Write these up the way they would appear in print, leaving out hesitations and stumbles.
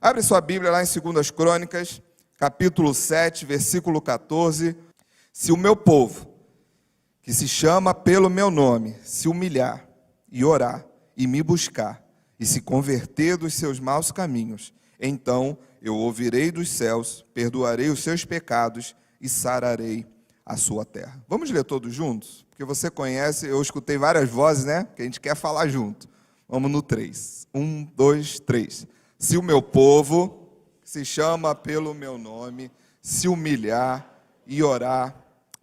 Abre sua Bíblia lá em 2 Crônicas, capítulo 7, versículo 14. Se o meu povo, que se chama pelo meu nome, se humilhar e orar e me buscar e se converter dos seus maus caminhos, então eu ouvirei dos céus, perdoarei os seus pecados e sararei a sua terra. Vamos ler todos juntos? Porque você conhece, eu escutei várias vozes, né? Que a gente quer falar junto. Vamos no 3. 1, 2, 3. Se o meu povo, que se chama pelo meu nome, se humilhar e orar,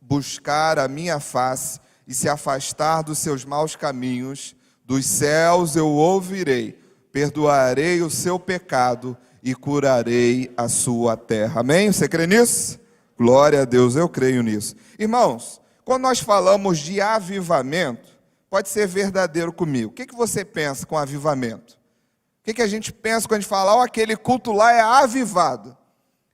buscar a minha face e se afastar dos seus maus caminhos, dos céus eu ouvirei, perdoarei o seu pecado e curarei a sua terra. Amém? Você crê nisso? Glória a Deus, eu creio nisso. Irmãos, quando nós falamos de avivamento, pode ser verdadeiro comigo. O que você pensa com avivamento? O que a gente pensa quando a gente fala, aquele culto lá é avivado?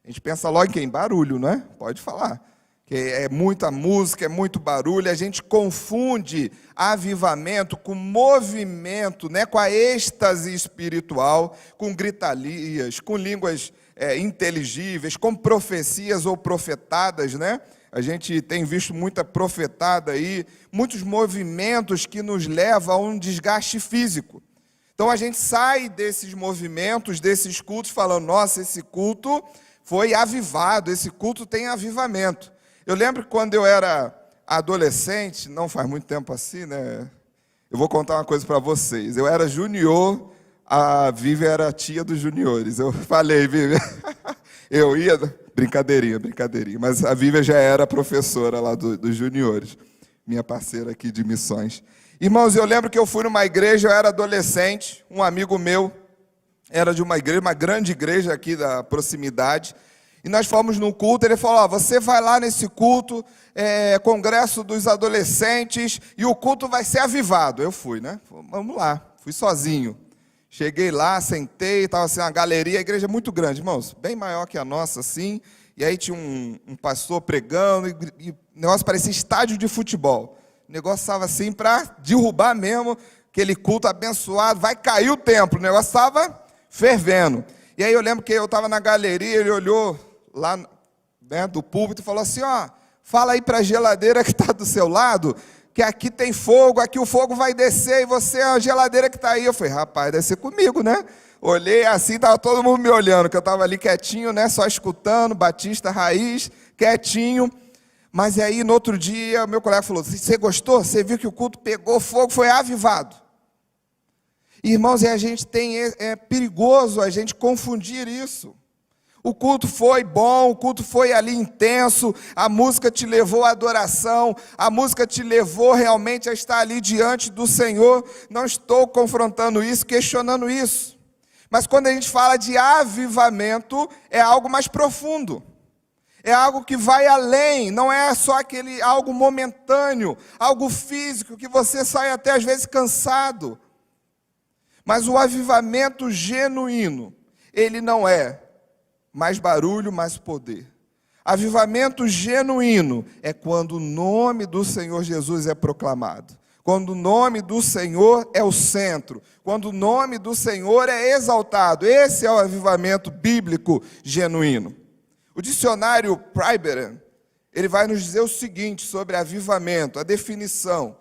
A gente pensa logo em quem? Barulho, não é? Pode falar. Que é muita música, é muito barulho, a gente confunde avivamento com movimento, né? Com a êxtase espiritual, com gritarias, com línguas inteligíveis, com profecias ou profetadas, né? A gente tem visto muita profetada aí, muitos movimentos que nos levam a um desgaste físico. Então a gente sai desses movimentos, desses cultos, falando, nossa, esse culto foi avivado, esse culto tem avivamento. Eu lembro que quando eu era adolescente, não faz muito tempo assim, né? Eu vou contar uma coisa para vocês. Eu era junior, a Vivi era a tia dos juniores. Eu falei, Vivi, eu ia... Brincadeirinha. Mas a Vivi já era professora lá dos juniores, minha parceira aqui de missões. Irmãos, eu lembro que eu fui numa igreja, eu era adolescente, um amigo meu era de uma igreja, uma grande igreja aqui da proximidade, e nós fomos num culto, ele falou, você vai lá nesse culto, congresso dos adolescentes, e o culto vai ser avivado. Eu fui, né? Vamos lá, fui sozinho. Cheguei lá, sentei, estava assim, uma galeria, a igreja é muito grande, irmãos, bem maior que a nossa, assim, e aí tinha um pastor pregando, e o negócio parecia estádio de futebol. O negócio estava assim para derrubar mesmo, aquele culto abençoado, vai cair o templo, o negócio estava fervendo. E aí eu lembro que eu estava na galeria, ele olhou lá, né, do púlpito e falou assim, fala aí para a geladeira que está do seu lado, que aqui tem fogo, aqui o fogo vai descer, e você é a geladeira que está aí. Eu falei, rapaz, deve ser comigo, né? Olhei assim, estava todo mundo me olhando, que eu estava ali quietinho, né, só escutando, Batista Raiz, quietinho. Mas aí, no outro dia, meu colega falou, você gostou? Você viu que o culto pegou fogo, foi avivado. Irmãos, a gente é perigoso a gente confundir isso. O culto foi bom, o culto foi ali intenso, a música te levou à adoração, a música te levou realmente a estar ali diante do Senhor. Não estou confrontando isso, questionando isso. Mas quando a gente fala de avivamento, é algo mais profundo. É algo que vai além, não é só algo momentâneo, algo físico, que você sai até às vezes cansado. Mas o avivamento genuíno, ele não é mais barulho, mais poder. Avivamento genuíno é quando o nome do Senhor Jesus é proclamado. Quando o nome do Senhor é o centro. Quando o nome do Senhor é exaltado. Esse é o avivamento bíblico genuíno. O dicionário Prieberen, ele vai nos dizer o seguinte sobre avivamento, a definição.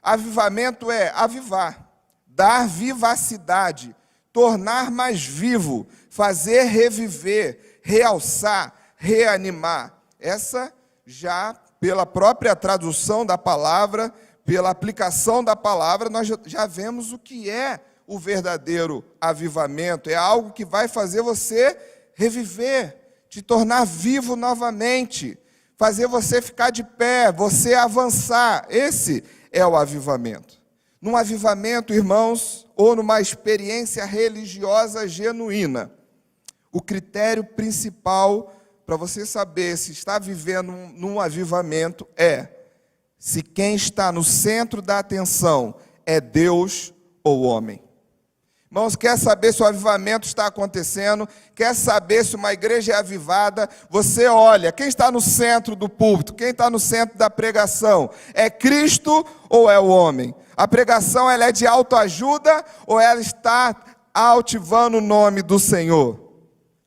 Avivamento é avivar, dar vivacidade, tornar mais vivo, fazer reviver, realçar, reanimar. Essa já pela própria tradução da palavra, pela aplicação da palavra, nós já vemos o que é o verdadeiro avivamento. É algo que vai fazer você reviver, te tornar vivo novamente, fazer você ficar de pé, você avançar. Esse é o avivamento. Num avivamento, irmãos, ou numa experiência religiosa genuína, o critério principal para você saber se está vivendo num avivamento é se quem está no centro da atenção é Deus ou homem. Irmãos, quer saber se o avivamento está acontecendo? Quer saber se uma igreja é avivada? Você olha, quem está no centro do púlpito? Quem está no centro da pregação? É Cristo ou é o homem? A pregação, ela é de autoajuda ou ela está altivando o nome do Senhor?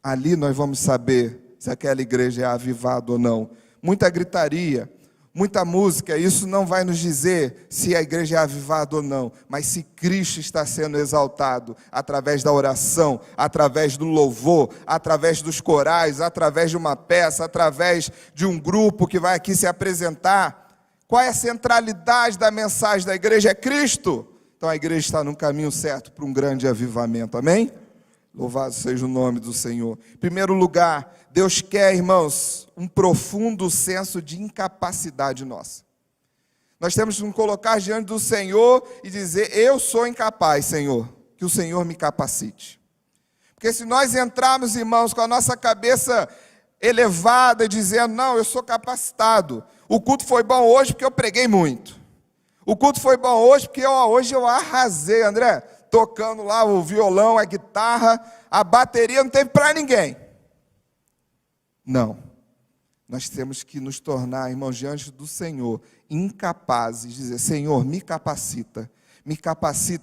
Ali nós vamos saber se aquela igreja é avivada ou não. Muita gritaria, muita música, isso não vai nos dizer se a igreja é avivada ou não, mas se Cristo está sendo exaltado através da oração, através do louvor, através dos corais, através de uma peça, através de um grupo que vai aqui se apresentar. Qual é a centralidade da mensagem da igreja? É Cristo. Então a igreja está no caminho certo para um grande avivamento, amém? Louvado seja o nome do Senhor. Em primeiro lugar, Deus quer, irmãos, um profundo senso de incapacidade nossa. Nós temos que nos colocar diante do Senhor e dizer, eu sou incapaz, Senhor, que o Senhor me capacite. Porque se nós entrarmos, irmãos, com a nossa cabeça elevada, dizendo, não, eu sou capacitado. O culto foi bom hoje porque eu preguei muito. O culto foi bom hoje porque hoje eu arrasei, André, tocando lá o violão, a guitarra, a bateria não teve para ninguém. Não. Nós temos que nos tornar, irmãos, diante do Senhor, incapazes de dizer, Senhor, me capacita,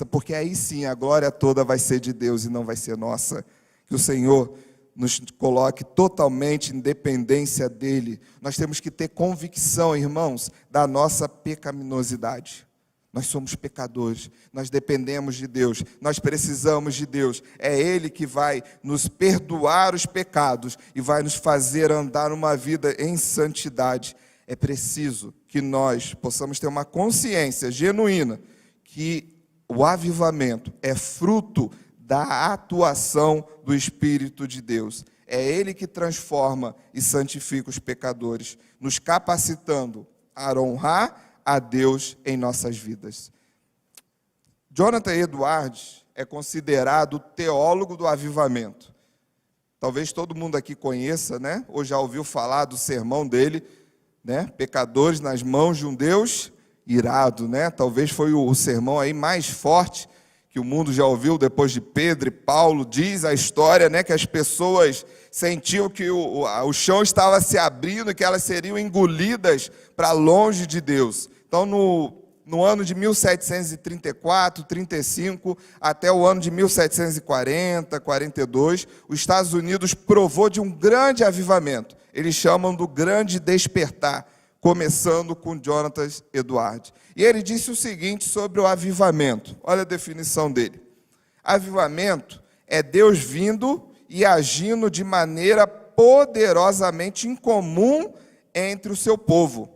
porque aí sim a glória toda vai ser de Deus e não vai ser nossa. Que o Senhor nos coloque totalmente em dependência dEle. Nós temos que ter convicção, irmãos, da nossa pecaminosidade. Nós somos pecadores, nós dependemos de Deus, nós precisamos de Deus. É Ele que vai nos perdoar os pecados e vai nos fazer andar uma vida em santidade. É preciso que nós possamos ter uma consciência genuína que o avivamento é fruto da atuação do Espírito de Deus. É Ele que transforma e santifica os pecadores, nos capacitando a honrar a Deus em nossas vidas. Jonathan Edwards é considerado teólogo do avivamento. Talvez todo mundo aqui conheça, né? Ou já ouviu falar do sermão dele, né? Pecadores nas mãos de um Deus irado, né? Talvez foi o sermão aí mais forte que o mundo já ouviu depois de Pedro e Paulo. Diz a história, né, que as pessoas sentiam que o chão estava se abrindo e que elas seriam engolidas para longe de Deus. Então, no ano de 1734, 35, até o ano de 1740, 42, os Estados Unidos provou de um grande avivamento. Eles chamam do Grande Despertar, começando com Jonathan Edwards. E ele disse o seguinte sobre o avivamento. Olha a definição dele. Avivamento é Deus vindo e agindo de maneira poderosamente incomum entre o seu povo.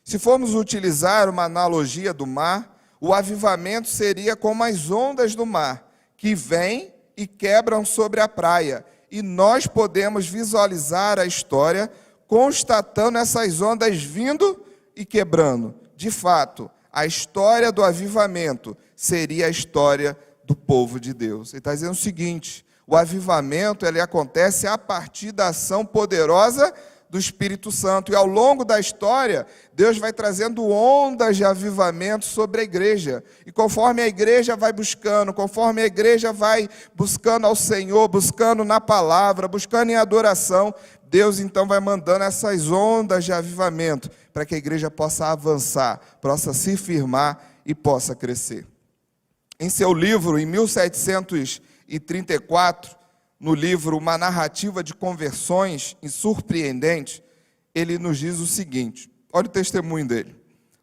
Se formos utilizar uma analogia do mar, o avivamento seria como as ondas do mar, que vêm e quebram sobre a praia. E nós podemos visualizar a história constatando essas ondas vindo e quebrando. De fato, a história do avivamento seria a história do povo de Deus. Ele está dizendo o seguinte, o avivamento ele acontece a partir da ação poderosa do Espírito Santo. E ao longo da história, Deus vai trazendo ondas de avivamento sobre a igreja. E conforme a igreja vai buscando, conforme a igreja vai buscando ao Senhor, buscando na palavra, buscando em adoração, Deus então vai mandando essas ondas de avivamento para que a igreja possa avançar, possa se firmar e possa crescer. Em seu livro, em 1734, no livro Uma Narrativa de Conversões Surpreendente, ele nos diz o seguinte, olha o testemunho dele.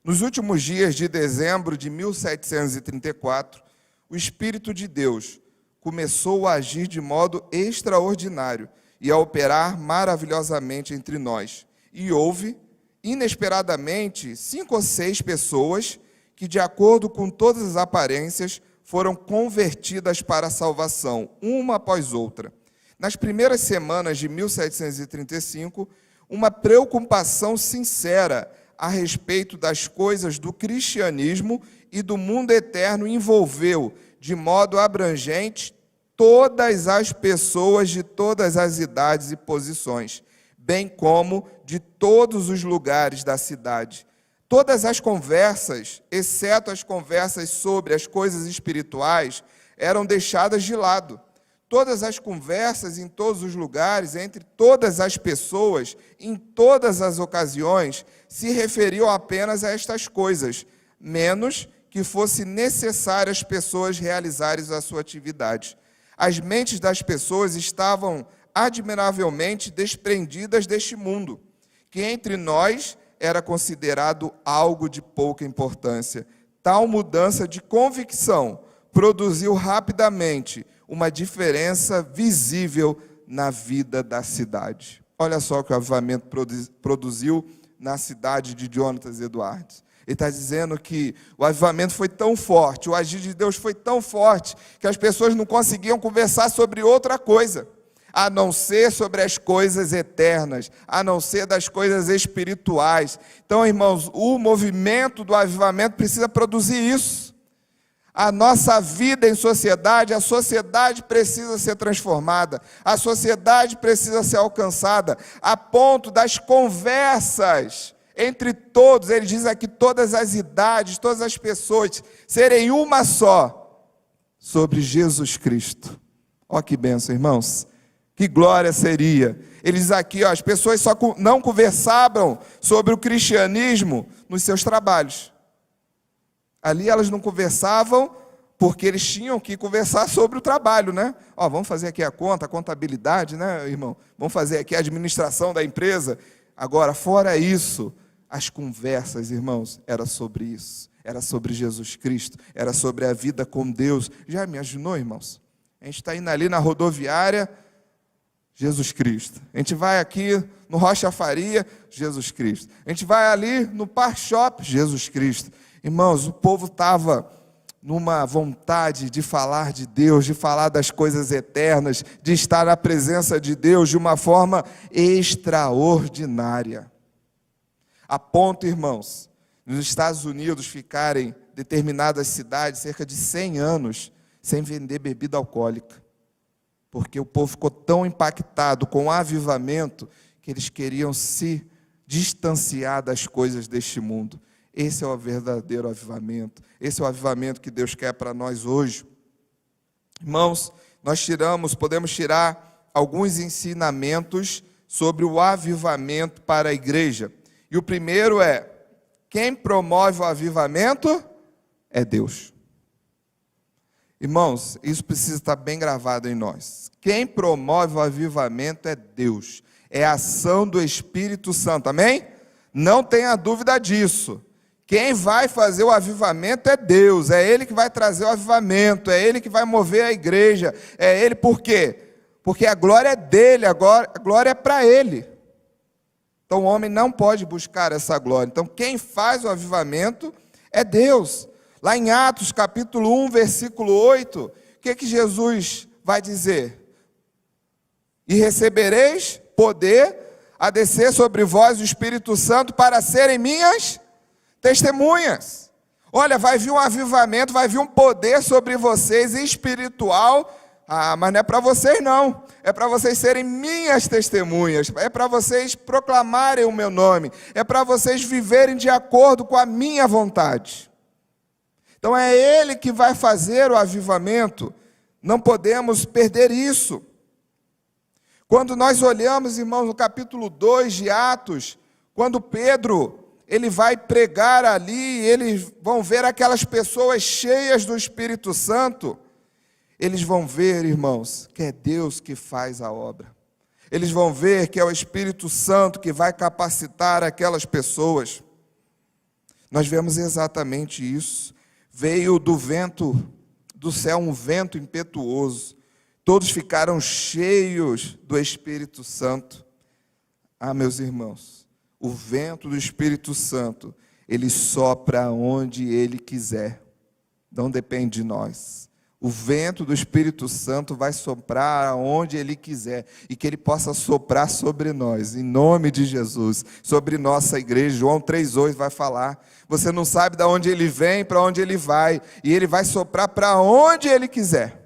Nos últimos dias de dezembro de 1734, o Espírito de Deus começou a agir de modo extraordinário e a operar maravilhosamente entre nós. E houve, inesperadamente, 5 ou 6 pessoas que, de acordo com todas as aparências, foram convertidas para a salvação, uma após outra. Nas primeiras semanas de 1735, uma preocupação sincera a respeito das coisas do cristianismo e do mundo eterno envolveu, de modo abrangente, todas as pessoas de todas as idades e posições, bem como de todos os lugares da cidade. Todas as conversas, exceto as conversas sobre as coisas espirituais, eram deixadas de lado. Todas as conversas em todos os lugares, entre todas as pessoas, em todas as ocasiões, se referiam apenas a estas coisas, menos que fosse necessário as pessoas realizarem a sua atividade. As mentes das pessoas estavam admiravelmente desprendidas deste mundo, que entre nós era considerado algo de pouca importância. Tal mudança de convicção produziu rapidamente uma diferença visível na vida da cidade. Olha só o que o avivamento produziu na cidade de Jonatas Edwards. Ele está dizendo que o avivamento foi tão forte, o agir de Deus foi tão forte, que as pessoas não conseguiam conversar sobre outra coisa, a não ser sobre as coisas eternas, a não ser das coisas espirituais. Então, irmãos, o movimento do avivamento precisa produzir isso. A nossa vida em sociedade, a sociedade precisa ser transformada, a sociedade precisa ser alcançada, a ponto das conversas entre todos, ele diz aqui, todas as idades, todas as pessoas, serem uma só, sobre Jesus Cristo. Ó que bênção, irmãos, que glória seria. Ele diz aqui, ó, as pessoas só não conversavam sobre o cristianismo nos seus trabalhos. Ali elas não conversavam porque eles tinham que conversar sobre o trabalho, né? Ó, vamos fazer aqui a conta, a contabilidade, né, irmão? Vamos fazer aqui a administração da empresa. Agora, fora isso, as conversas, irmãos, era sobre isso. Era sobre Jesus Cristo, era sobre a vida com Deus. Já imaginou, irmãos? A gente está indo ali na rodoviária, Jesus Cristo. A gente vai aqui no Rocha Faria, Jesus Cristo. A gente vai ali no Park Shop, Jesus Cristo. Irmãos, o povo estava numa vontade de falar de Deus, de falar das coisas eternas, de estar na presença de Deus de uma forma extraordinária. A ponto, irmãos, nos Estados Unidos ficarem determinadas cidades cerca de 100 anos sem vender bebida alcoólica, porque o povo ficou tão impactado com o avivamento que eles queriam se distanciar das coisas deste mundo. Esse é o verdadeiro avivamento. Esse é o avivamento que Deus quer para nós hoje. Irmãos, podemos tirar alguns ensinamentos sobre o avivamento para a igreja. E o primeiro é, quem promove o avivamento é Deus. Irmãos, isso precisa estar bem gravado em nós. Quem promove o avivamento é Deus. É a ação do Espírito Santo, amém? Não tenha dúvida disso. Quem vai fazer o avivamento é Deus, é Ele que vai trazer o avivamento, é Ele que vai mover a igreja, é Ele, por quê? Porque a glória é dele, a glória é para Ele. Então o homem não pode buscar essa glória. Então quem faz o avivamento é Deus. Lá em Atos capítulo 1, versículo 8, o que Jesus vai dizer? E recebereis poder a descer sobre vós o Espírito Santo para serem minhas testemunhas. Olha, vai vir um avivamento, vai vir um poder sobre vocês espiritual. Mas não é para vocês não. É para vocês serem minhas testemunhas. É para vocês proclamarem o meu nome. É para vocês viverem de acordo com a minha vontade. Então é Ele que vai fazer o avivamento. Não podemos perder isso. Quando nós olhamos, irmãos, no capítulo 2 de Atos, quando Pedro ele vai pregar ali, eles vão ver aquelas pessoas cheias do Espírito Santo, eles vão ver, irmãos, que é Deus que faz a obra. Eles vão ver que é o Espírito Santo que vai capacitar aquelas pessoas. Nós vemos exatamente isso. Veio do vento, do céu um vento impetuoso. Todos ficaram cheios do Espírito Santo. Meus irmãos, o vento do Espírito Santo, ele sopra onde ele quiser. Não depende de nós. O vento do Espírito Santo vai soprar onde ele quiser. E que ele possa soprar sobre nós, em nome de Jesus. Sobre nossa igreja. João 3,8 vai falar. Você não sabe de onde ele vem, para onde ele vai. E ele vai soprar para onde ele quiser.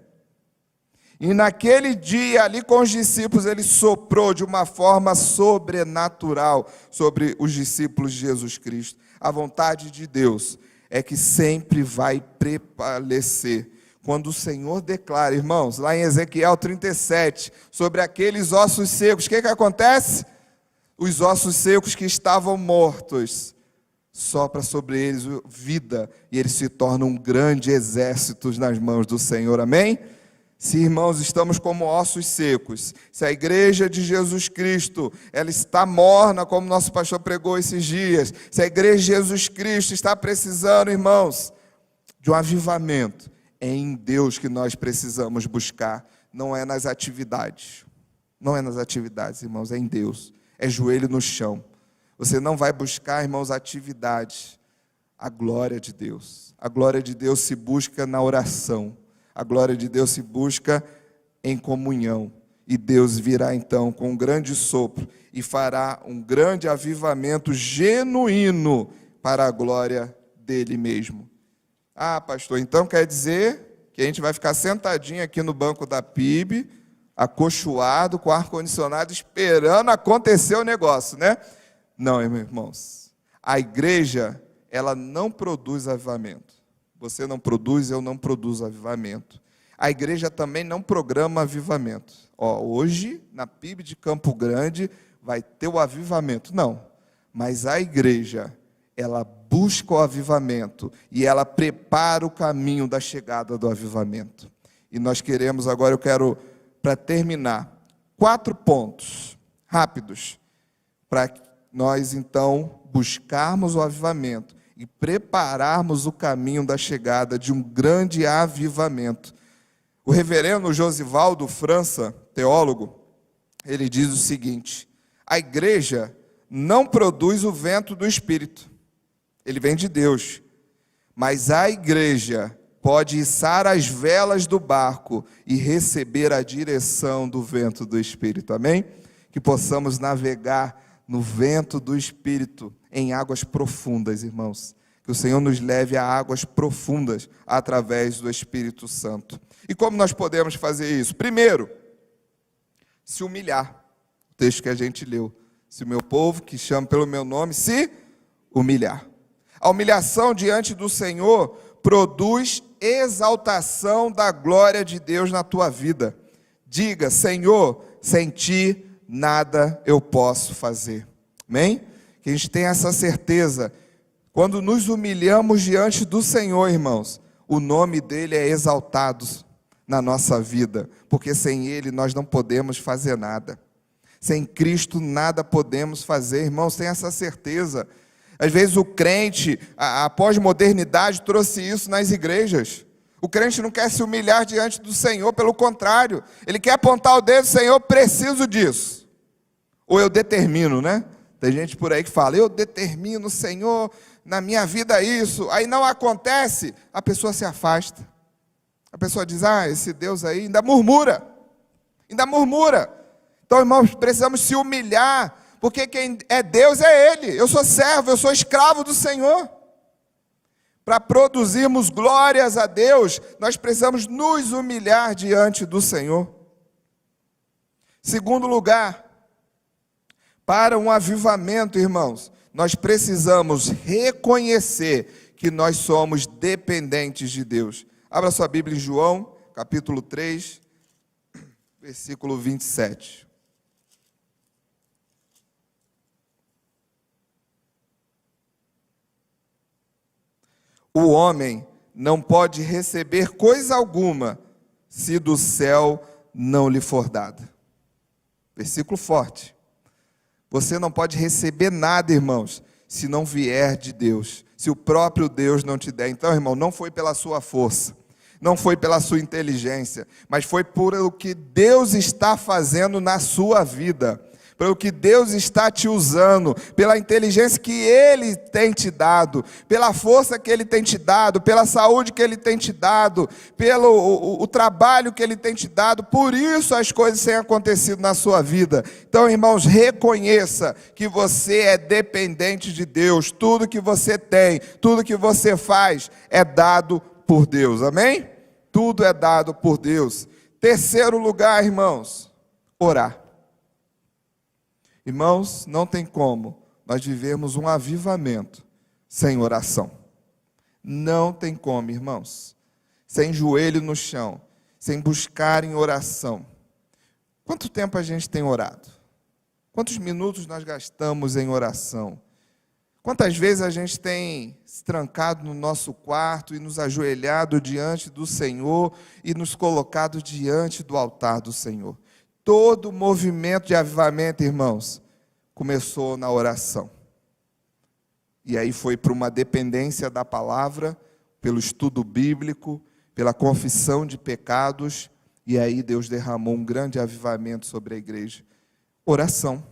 E naquele dia, ali com os discípulos, ele soprou de uma forma sobrenatural sobre os discípulos de Jesus Cristo. A vontade de Deus é que sempre vai prevalecer. Quando o Senhor declara, irmãos, lá em Ezequiel 37, sobre aqueles ossos secos, o que acontece? Os ossos secos que estavam mortos, sopra sobre eles vida, e eles se tornam um grande exército nas mãos do Senhor, amém? Se, irmãos, estamos como ossos secos, se a igreja de Jesus Cristo, ela está morna, como nosso pastor pregou esses dias, se a igreja de Jesus Cristo está precisando, irmãos, de um avivamento, é em Deus que nós precisamos buscar, não é nas atividades. Não é nas atividades, irmãos, é em Deus. É joelho no chão. Você não vai buscar, irmãos, atividades. A glória de Deus. A glória de Deus se busca na oração. A glória de Deus se busca em comunhão. E Deus virá então com um grande sopro e fará um grande avivamento genuíno para a glória dele mesmo. Ah, pastor, então quer dizer que a gente vai ficar sentadinho aqui no banco da PIB, acolchoado, com ar-condicionado, esperando acontecer o negócio, né? Não, irmãos. A igreja, ela não produz avivamento. Você não produz, eu não produzo avivamento. A igreja também não programa avivamento. Hoje, na PIB de Campo Grande, vai ter o avivamento. Não, mas a igreja, ela busca o avivamento e ela prepara o caminho da chegada do avivamento. E nós queremos, agora eu quero, para terminar, 4 pontos rápidos, para nós então buscarmos o avivamento e prepararmos o caminho da chegada de um grande avivamento. O reverendo Josivaldo França, teólogo, ele diz o seguinte: a igreja não produz o vento do Espírito, ele vem de Deus, mas a igreja pode içar as velas do barco e receber a direção do vento do Espírito, amém? Que possamos navegar no vento do Espírito, em águas profundas, irmãos. Que o Senhor nos leve a águas profundas através do Espírito Santo. E como nós podemos fazer isso? Primeiro, se humilhar. O texto que a gente leu. Se o meu povo, que chama pelo meu nome, se humilhar. A humilhação diante do Senhor produz exaltação da glória de Deus na tua vida. Diga: Senhor, sem ti nada eu posso fazer. Amém? Que a gente tenha essa certeza. Quando nos humilhamos diante do Senhor, irmãos, o nome dele é exaltado na nossa vida, porque sem ele nós não podemos fazer nada. Sem Cristo nada podemos fazer, irmãos, tenha essa certeza. Às vezes o crente, a pós-modernidade trouxe isso nas igrejas. O crente não quer se humilhar diante do Senhor, pelo contrário, ele quer apontar o dedo: Senhor, preciso disso. Ou eu determino, né? Tem gente por aí que fala: eu determino, Senhor, na minha vida isso. Aí não acontece, a pessoa se afasta. A pessoa diz: esse Deus aí ainda murmura. Ainda murmura. Então, irmãos, precisamos se humilhar, porque quem é Deus é Ele. Eu sou servo, eu sou escravo do Senhor. Para produzirmos glórias a Deus, nós precisamos nos humilhar diante do Senhor. Segundo lugar, para um avivamento, irmãos, nós precisamos reconhecer que nós somos dependentes de Deus. Abra sua Bíblia em João, capítulo 3, versículo 27. O homem não pode receber coisa alguma se do céu não lhe for dada. Versículo forte. Você não pode receber nada, irmãos, se não vier de Deus, se o próprio Deus não te der. Então, irmão, não foi pela sua força, não foi pela sua inteligência, mas foi por o que Deus está fazendo na sua vida, pelo que Deus está te usando, pela inteligência que Ele tem te dado, pela força que Ele tem te dado, pela saúde que Ele tem te dado, pelo o trabalho que Ele tem te dado. Por isso as coisas têm acontecido na sua vida. Então, irmãos, reconheça que você é dependente de Deus. Tudo que você tem, tudo que você faz é dado por Deus, amém? Tudo é dado por Deus. Terceiro lugar, irmãos, orar. Irmãos, não tem como nós vivermos um avivamento sem oração. Não tem como, irmãos, sem joelho no chão, sem buscar em oração. Quanto tempo a gente tem orado? Quantos minutos nós gastamos em oração? Quantas vezes a gente tem se trancado no nosso quarto e nos ajoelhado diante do Senhor e nos colocado diante do altar do Senhor? Todo movimento de avivamento, irmãos, começou na oração. E aí foi para uma dependência da palavra, pelo estudo bíblico, pela confissão de pecados, e aí Deus derramou um grande avivamento sobre a igreja. Oração.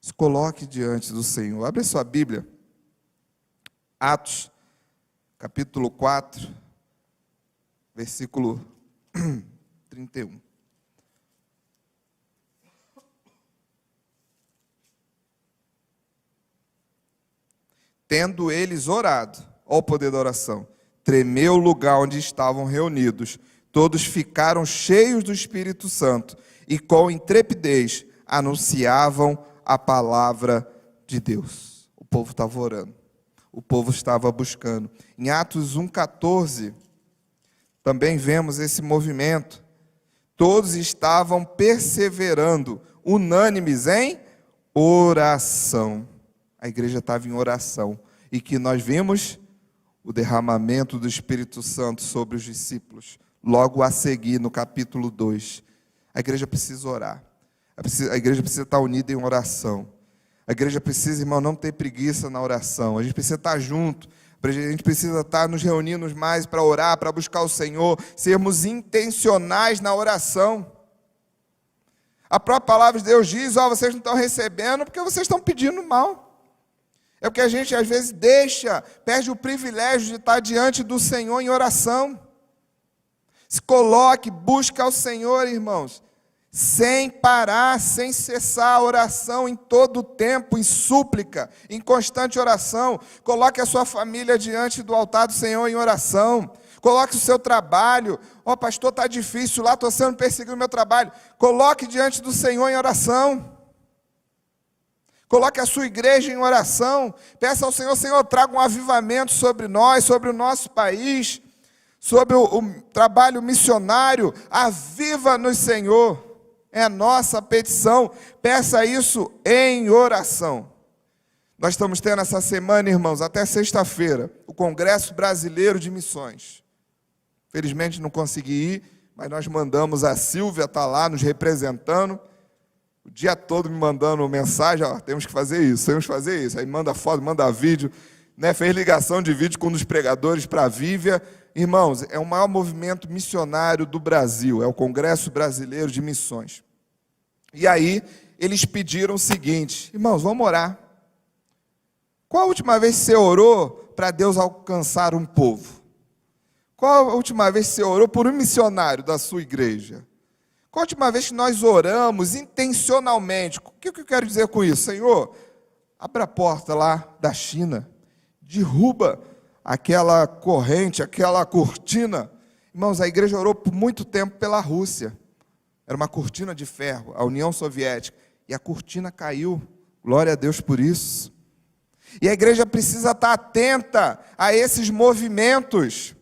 Se coloque diante do Senhor. Abre sua Bíblia. Atos, capítulo 4, versículo 31. Tendo eles orado, olha o poder da oração, tremeu o lugar onde estavam reunidos, todos ficaram cheios do Espírito Santo e com intrepidez anunciavam a palavra de Deus. O povo estava orando, o povo estava buscando. Em Atos 1,14, também vemos esse movimento. Todos estavam perseverando, unânimes em oração. A igreja estava em oração. E que nós vimos o derramamento do Espírito Santo sobre os discípulos. Logo a seguir, no capítulo 2. A igreja precisa orar. A igreja precisa estar unida em oração. A igreja precisa, irmão, não ter preguiça na oração. A gente precisa estar junto. A gente precisa estar nos reunindo mais para orar, para buscar o Senhor. Sermos intencionais na oração. A própria palavra de Deus diz, vocês não estão recebendo porque vocês estão pedindo mal. É porque a gente às vezes perde o privilégio de estar diante do Senhor em oração. Se coloque, busca ao Senhor, irmãos, sem parar, sem cessar a oração em todo o tempo, em súplica, em constante oração. Coloque a sua família diante do altar do Senhor em oração. Coloque o seu trabalho. Pastor, está difícil lá, estou sendo perseguido no meu trabalho. Coloque diante do Senhor em oração. Coloque a sua igreja em oração. Peça ao Senhor, Senhor, traga um avivamento sobre nós, sobre o nosso país, sobre o trabalho missionário. Aviva-nos, Senhor. É a nossa petição. Peça isso em oração. Nós estamos tendo essa semana, irmãos, até sexta-feira, o Congresso Brasileiro de Missões. Felizmente não consegui ir, mas nós mandamos a Silvia estar lá nos representando. O dia todo me mandando mensagem, temos que fazer isso, temos que fazer isso. Aí manda foto, manda vídeo, né? Fez ligação de vídeo com um dos pregadores para a Vívia. Irmãos, é o maior movimento missionário do Brasil, é o Congresso Brasileiro de Missões. E aí, eles pediram o seguinte, irmãos, vamos orar. Qual a última vez que você orou para Deus alcançar um povo? Qual a última vez que você orou por um missionário da sua igreja? Qual a última vez que nós oramos intencionalmente? O que eu quero dizer com isso? Senhor, abre a porta lá da China, derruba aquela corrente, aquela cortina. Irmãos, a igreja orou por muito tempo pela Rússia. Era uma cortina de ferro, a União Soviética. E a cortina caiu. Glória a Deus por isso. E a igreja precisa estar atenta a esses movimentos.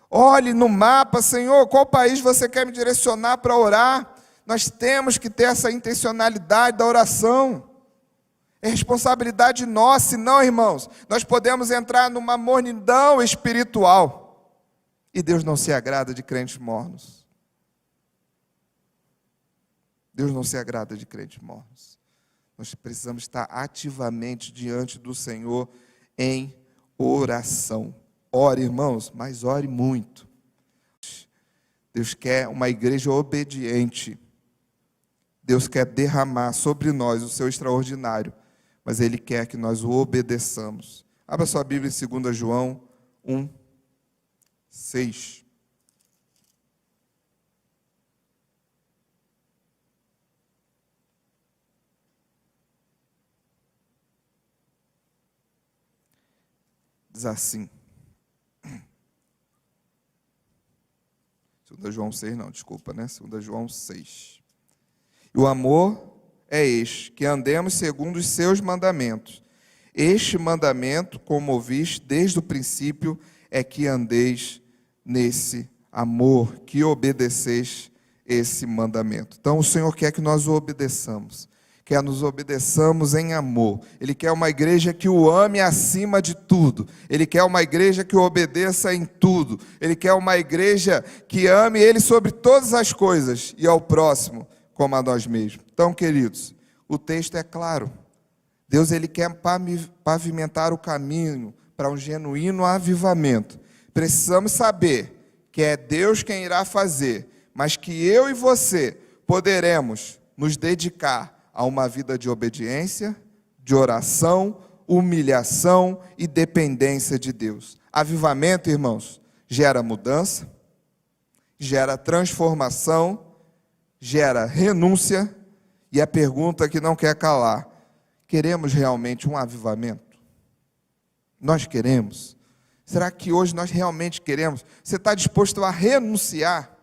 Olhe no mapa, Senhor, qual país você quer me direcionar para orar? Nós temos que ter essa intencionalidade da oração. É responsabilidade nossa, senão, irmãos, nós podemos entrar numa mornidão espiritual. E Deus não se agrada de crentes mornos. Deus não se agrada de crentes mornos. Nós precisamos estar ativamente diante do Senhor em oração. Ore, irmãos, mas ore muito. Deus quer uma igreja obediente. Deus quer derramar sobre nós o seu extraordinário, mas Ele quer que nós o obedeçamos. Abra sua Bíblia em 2 João 1, 6. Diz assim. 2 João 6, não, desculpa, né? 2 João 6. E o amor é este, que andemos segundo os seus mandamentos. Este mandamento, como ouviste desde o princípio, é que andeis nesse amor, que obedeceis esse mandamento. Então o Senhor quer que nós o obedeçamos, quer nos obedeçamos em amor. Ele quer uma igreja que o ame acima de tudo. Ele quer uma igreja que o obedeça em tudo. Ele quer uma igreja que ame Ele sobre todas as coisas e ao próximo como a nós mesmos. Então, queridos, o texto é claro. Deus, Ele quer pavimentar o caminho para um genuíno avivamento. Precisamos saber que é Deus quem irá fazer, mas que eu e você poderemos nos dedicar a uma vida de obediência, de oração, humilhação e dependência de Deus. Avivamento, irmãos, gera mudança, gera transformação, gera renúncia, e a pergunta que não quer calar: queremos realmente um avivamento? Nós queremos? Será que hoje nós realmente queremos? Você está disposto a renunciar?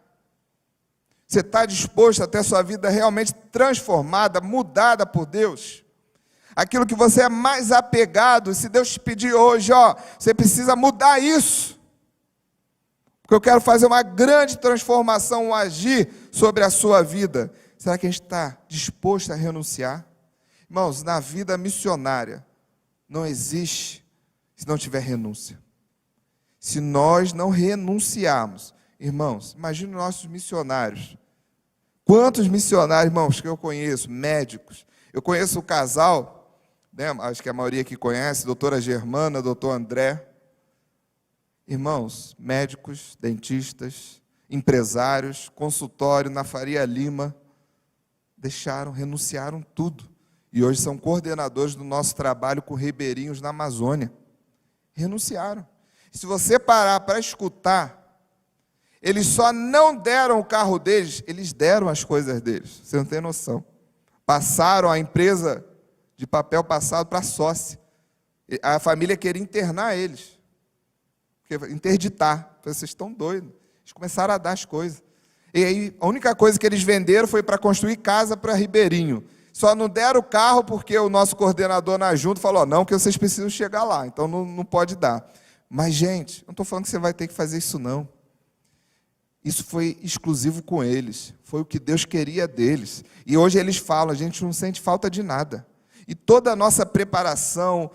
Você está disposto a ter sua vida realmente transformada, mudada por Deus? Aquilo que você é mais apegado, se Deus te pedir hoje, você precisa mudar isso, porque eu quero fazer uma grande transformação, um agir sobre a sua vida. Será que a gente está disposto a renunciar? Irmãos, na vida missionária, não existe se não tiver renúncia. Se nós não renunciarmos, irmãos, imagine nossos missionários. Quantos missionários, irmãos, que eu conheço, médicos. Eu conheço o casal, né, acho que a maioria aqui conhece, doutora Germana, doutor André. Irmãos, médicos, dentistas, empresários, consultório na Faria Lima, renunciaram tudo. E hoje são coordenadores do nosso trabalho com ribeirinhos na Amazônia. Renunciaram. Se você parar para escutar, eles só não deram o carro deles, eles deram as coisas deles. Você não tem noção. Passaram a empresa de papel passado para sócia. A família queria internar eles. Interditar. Vocês estão doidos. Eles começaram a dar as coisas. E aí, a única coisa que eles venderam foi para construir casa para ribeirinho. Só não deram o carro porque o nosso coordenador na junta falou: não, que vocês precisam chegar lá, então não pode dar. Mas, gente, não estou falando que você vai ter que fazer isso, não. Isso foi exclusivo com eles. Foi o que Deus queria deles. E hoje eles falam: a gente não sente falta de nada. E toda a nossa preparação,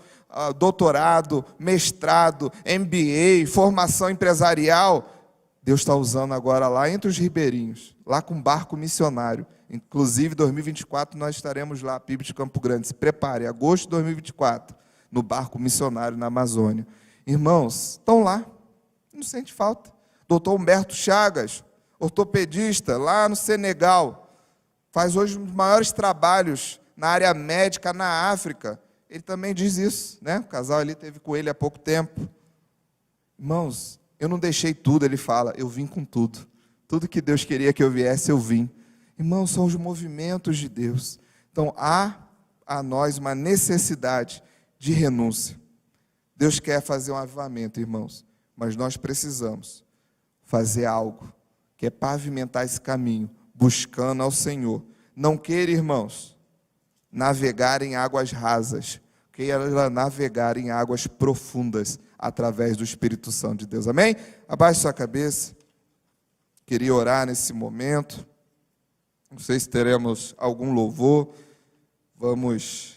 doutorado, mestrado, MBA, formação empresarial, Deus está usando agora lá entre os ribeirinhos, lá com barco missionário. Inclusive, em 2024, nós estaremos lá, PIB de Campo Grande. Se prepare, agosto de 2024, no barco missionário na Amazônia. Irmãos, estão lá, não sente falta. Doutor Humberto Chagas, ortopedista, lá no Senegal, faz hoje um dos maiores trabalhos na área médica na África. Ele também diz isso, né? O casal ali esteve com ele há pouco tempo. Irmãos, eu não deixei tudo, ele fala, eu vim com tudo. Tudo que Deus queria que eu viesse, eu vim. Irmãos, são os movimentos de Deus. Então, há a nós uma necessidade de renúncia. Deus quer fazer um avivamento, irmãos, mas nós precisamos fazer algo, que é pavimentar esse caminho, buscando ao Senhor. Não queira, irmãos, navegar em águas rasas, queira navegar em águas profundas, através do Espírito Santo de Deus. Amém? Abaixe sua cabeça. Queria orar nesse momento. Não sei se teremos algum louvor. Vamos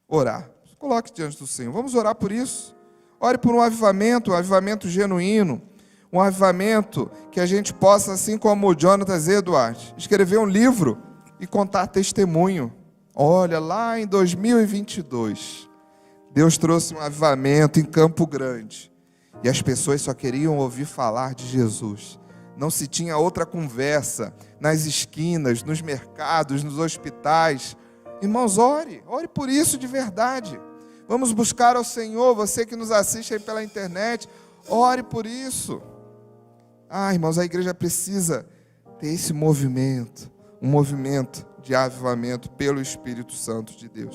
orar. Coloque diante do Senhor. Vamos orar por isso. Ore por um avivamento genuíno. Um avivamento que a gente possa, assim como o Jonathan Edwards, escrever um livro e contar testemunho. Olha, lá em 2022, Deus trouxe um avivamento em Campo Grande. E as pessoas só queriam ouvir falar de Jesus. Não se tinha outra conversa nas esquinas, nos mercados, nos hospitais. Irmãos, ore por isso de verdade. Vamos buscar ao Senhor, você que nos assiste aí pela internet, ore por isso. Irmãos, a igreja precisa ter esse movimento, um movimento de avivamento pelo Espírito Santo de Deus.